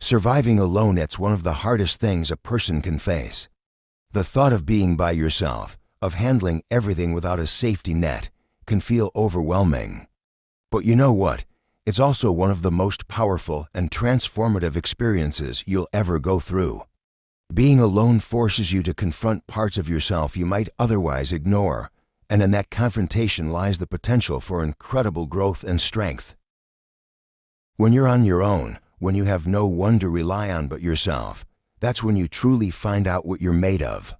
Surviving alone, it's one of the hardest things a person can face. The thought of being by yourself, of handling everything without a safety net, can feel overwhelming. But you know what? It's also one of the most powerful and transformative experiences you'll ever go through. Being alone forces you to confront parts of yourself you might otherwise ignore, and in that confrontation lies the potential for incredible growth and strength. When you're on your own, when you have no one to rely on but yourself, that's when you truly find out what you're made of.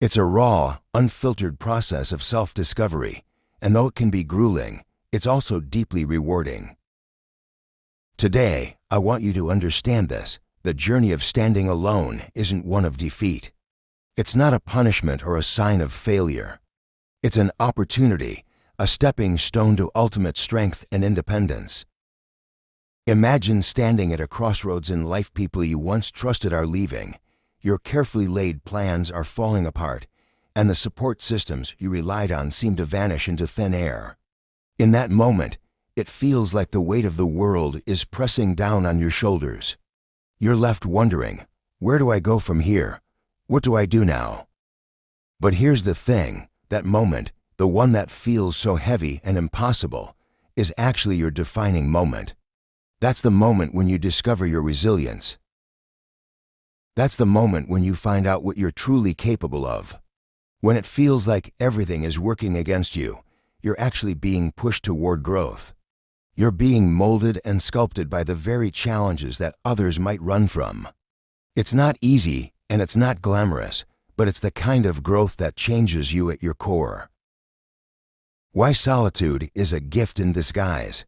It's a raw, unfiltered process of self-discovery, and though it can be grueling, it's also deeply rewarding. Today, I want you to understand this. The journey of standing alone isn't one of defeat. It's not a punishment or a sign of failure. It's an opportunity, a stepping stone to ultimate strength and independence. Imagine standing at a crossroads in life. People you once trusted are leaving, your carefully laid plans are falling apart, and the support systems you relied on seem to vanish into thin air. In that moment, it feels like the weight of the world is pressing down on your shoulders. You're left wondering, where do I go from here? What do I do now? But here's the thing, that moment, the one that feels so heavy and impossible, is actually your defining moment. That's the moment when you discover your resilience. That's the moment when you find out what you're truly capable of. When it feels like everything is working against you, you're actually being pushed toward growth. You're being molded and sculpted by the very challenges that others might run from. It's not easy and it's not glamorous, but it's the kind of growth that changes you at your core. Why solitude is a gift in disguise.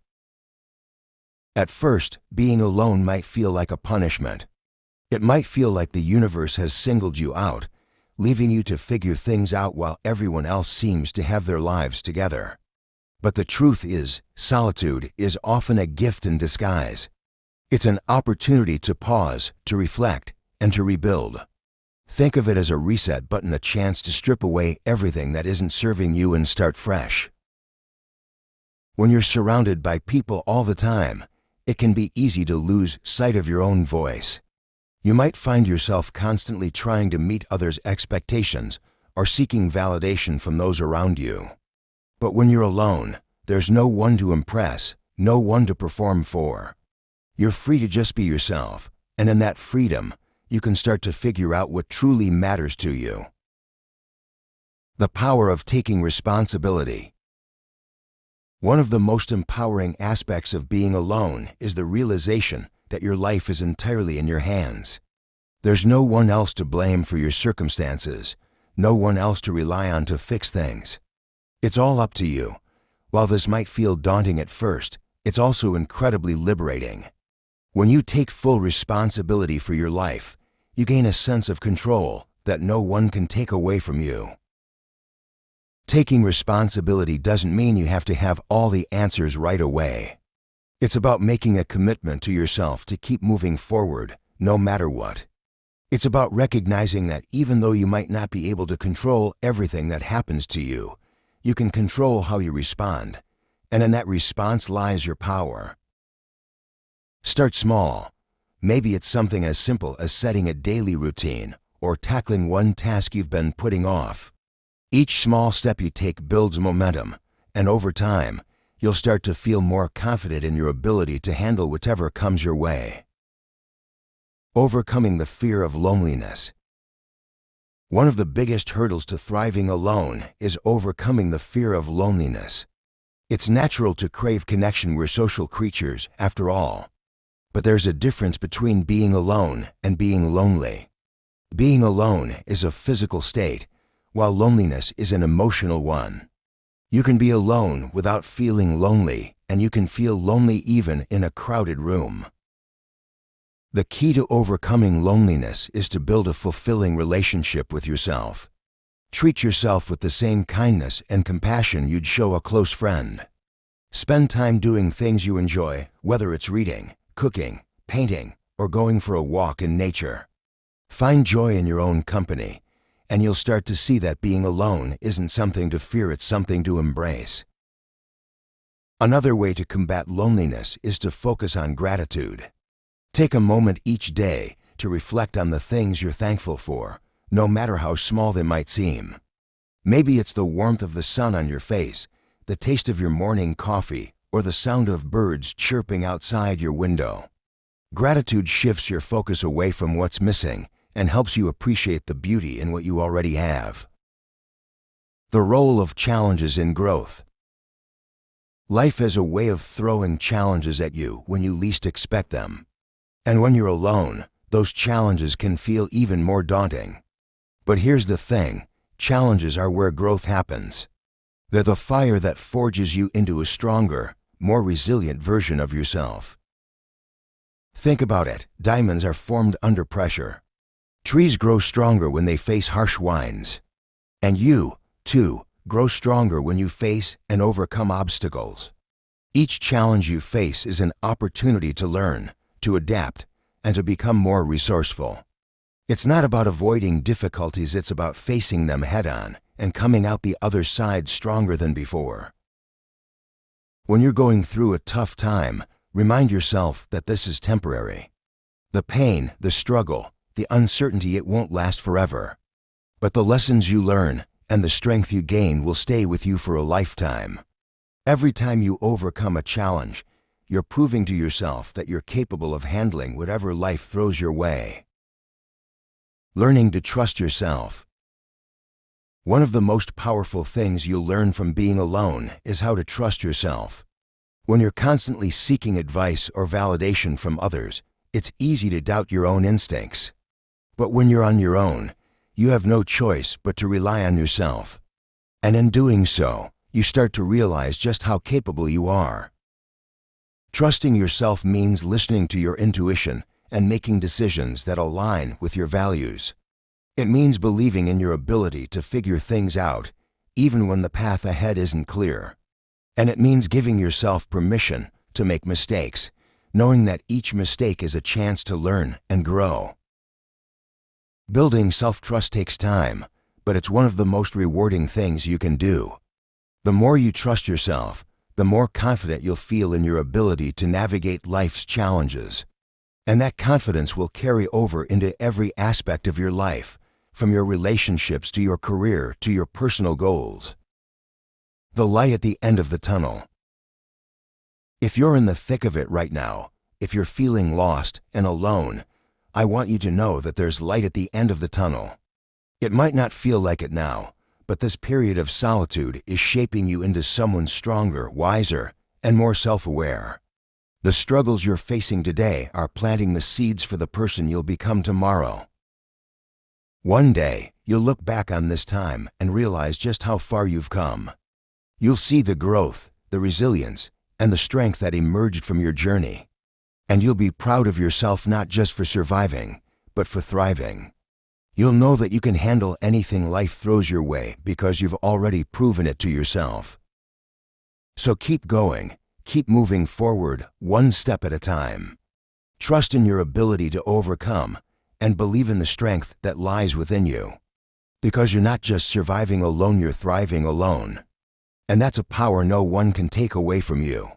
At first, being alone might feel like a punishment. It might feel like the universe has singled you out, leaving you to figure things out while everyone else seems to have their lives together. But the truth is, solitude is often a gift in disguise. It's an opportunity to pause, to reflect, and to rebuild. Think of it as a reset button, a chance to strip away everything that isn't serving you and start fresh. When you're surrounded by people all the time, it can be easy to lose sight of your own voice. You might find yourself constantly trying to meet others' expectations or seeking validation from those around you. But when you're alone, there's no one to impress, no one to perform for. You're free to just be yourself, and in that freedom, you can start to figure out what truly matters to you. The power of taking responsibility. One of the most empowering aspects of being alone is the realization that your life is entirely in your hands. There's no one else to blame for your circumstances, no one else to rely on to fix things. It's all up to you. While this might feel daunting at first, it's also incredibly liberating. When you take full responsibility for your life, you gain a sense of control that no one can take away from you. Taking responsibility doesn't mean you have to have all the answers right away. It's about making a commitment to yourself to keep moving forward, no matter what. It's about recognizing that even though you might not be able to control everything that happens to you, you can control how you respond, and in that response lies your power. Start small. Maybe it's something as simple as setting a daily routine or tackling one task you've been putting off. Each small step you take builds momentum, and over time, you'll start to feel more confident in your ability to handle whatever comes your way. Overcoming the fear of loneliness. One of the biggest hurdles to thriving alone is overcoming the fear of loneliness. It's natural to crave connection. We're social creatures, after all. But there's a difference between being alone and being lonely. Being alone is a physical state, while loneliness is an emotional one. You can be alone without feeling lonely, and you can feel lonely even in a crowded room. The key to overcoming loneliness is to build a fulfilling relationship with yourself. Treat yourself with the same kindness and compassion you'd show a close friend. Spend time doing things you enjoy, whether it's reading, cooking, painting, or going for a walk in nature. Find joy in your own company, and you'll start to see that being alone isn't something to fear, it's something to embrace. Another way to combat loneliness is to focus on gratitude. Take a moment each day to reflect on the things you're thankful for, no matter how small they might seem. Maybe it's the warmth of the sun on your face, the taste of your morning coffee, or the sound of birds chirping outside your window. Gratitude shifts your focus away from what's missing and helps you appreciate the beauty in what you already have. The role of challenges in growth. Life has a way of throwing challenges at you when you least expect them. And when you're alone, those challenges can feel even more daunting. But here's the thing, challenges are where growth happens. They're the fire that forges you into a stronger, more resilient version of yourself. Think about it, diamonds are formed under pressure. Trees grow stronger when they face harsh winds. And you, too, grow stronger when you face and overcome obstacles. Each challenge you face is an opportunity to learn, to adapt, and to become more resourceful. It's not about avoiding difficulties, it's about facing them head-on and coming out the other side stronger than before. When you're going through a tough time, remind yourself that this is temporary. The pain, the struggle, the uncertainty, it won't last forever. But the lessons you learn and the strength you gain will stay with you for a lifetime. Every time you overcome a challenge, you're proving to yourself that you're capable of handling whatever life throws your way. Learning to trust yourself. One of the most powerful things you'll learn from being alone is how to trust yourself. When you're constantly seeking advice or validation from others, it's easy to doubt your own instincts. But when you're on your own, you have no choice but to rely on yourself. And in doing so, you start to realize just how capable you are. Trusting yourself means listening to your intuition and making decisions that align with your values. It means believing in your ability to figure things out, even when the path ahead isn't clear. And it means giving yourself permission to make mistakes, knowing that each mistake is a chance to learn and grow. Building self-trust takes time, but it's one of the most rewarding things you can do. The more you trust yourself, the more confident you'll feel in your ability to navigate life's challenges. And that confidence will carry over into every aspect of your life, from your relationships to your career to your personal goals. The light at the end of the tunnel. If you're in the thick of it right now, if you're feeling lost and alone, I want you to know that there's light at the end of the tunnel. It might not feel like it now, but this period of solitude is shaping you into someone stronger, wiser, and more self-aware. The struggles you're facing today are planting the seeds for the person you'll become tomorrow. One day, you'll look back on this time and realize just how far you've come. You'll see the growth, the resilience, and the strength that emerged from your journey. And you'll be proud of yourself not just for surviving, but for thriving. You'll know that you can handle anything life throws your way because you've already proven it to yourself. So keep going, keep moving forward one step at a time. Trust in your ability to overcome and believe in the strength that lies within you. Because you're not just surviving alone, you're thriving alone. And that's a power no one can take away from you.